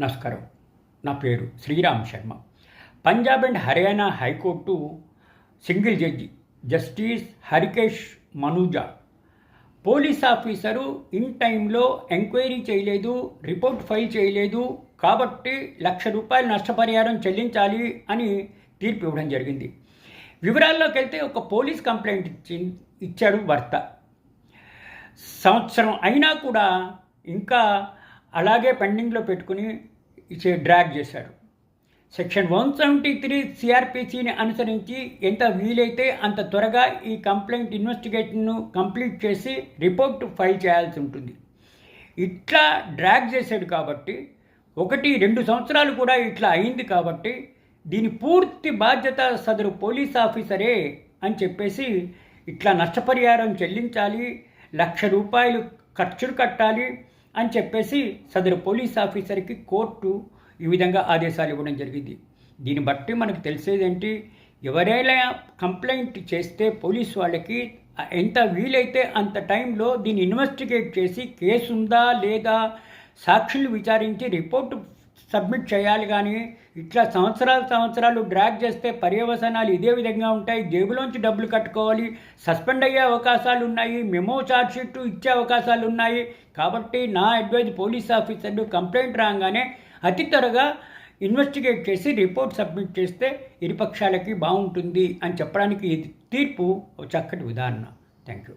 నమస్కారం. నా పేరు Sriram Sharma. Punjab and Haryana high court single judge justice Harikesh Manuja police officer in టైంలో ఎంక్వైరీ చేయలేదు, రిపోర్ట్ ఫైల్ చేయలేదు కాబట్టి ₹1,00,000 నష్టపరిహారం చెల్లించాలి అని తీర్పు ఇవ్వడం జరిగింది. వివరాల్లోకి వెళ్తే ఒక పోలీస్ కంప్లైంట్ ఇచ్చాడు భర్త. సంవత్సరం అయినా కూడా ఇంకా అలాగే పెండింగ్లో పెట్టుకుని డ్రాగ్ చేశాడు. సెక్షన్ 173 సిఆర్పిసిని అనుసరించి ఎంత వీలైతే అంత త్వరగా ఈ కంప్లైంట్ ఇన్వెస్టిగేషన్ను కంప్లీట్ చేసి రిపోర్ట్ ఫైల్ చేయాల్సి ఉంటుంది. ఇట్లా డ్రాగ్ చేశాడు కాబట్టి 1-2 సంవత్సరాలు కూడా ఇట్లా అయింది కాబట్టి దీని పూర్తి బాధ్యత సదరు పోలీస్ ఆఫీసరే అని చెప్పేసి ఇట్లా నష్టపరిహారం చెల్లించాలి, ₹1,00,000 ఖర్చులు కట్టాలి అని చెప్పేసి సదరు పోలీస్ ఆఫీసర్కి కోర్టు ఈ విధంగా ఆదేశాలు ఇవ్వడం జరిగింది. దీన్ని బట్టి మనకు తెలిసేదేంటి, ఎవరైనా కంప్లైంట్ చేస్తే పోలీస్ వాళ్ళకి ఎంత వీలైతే అంత టైంలో దీన్ని ఇన్వెస్టిగేట్ చేసి కేసు ఉందా లేదా సాక్షులు విచారించి రిపోర్టు సబ్మిట్ చేయాలి. కానీ ఇట్లా సంవత్సరాలు డ్రాగ్ చేస్తే పర్యవసానాలు ఇదే విధంగా ఉంటాయి. జేబులోంచి డబ్బులు కట్టుకోవాలి, సస్పెండ్ అయ్యే అవకాశాలు ఉన్నాయి, మెమో ఛార్జ్షీట్ ఇచ్చే అవకాశాలు ఉన్నాయి. కాబట్టి నా అడ్వైజ్ పోలీస్ ఆఫీసర్లు కంప్లైంట్ రాగానే అతి త్వరగా ఇన్వెస్టిగేట్ చేసి రిపోర్ట్ సబ్మిట్ చేస్తే ఇరుపక్షాలకి బాగుంటుంది అని చెప్పడానికి ఇది తీర్పు చక్కటి ఉదాహరణ. Thank you.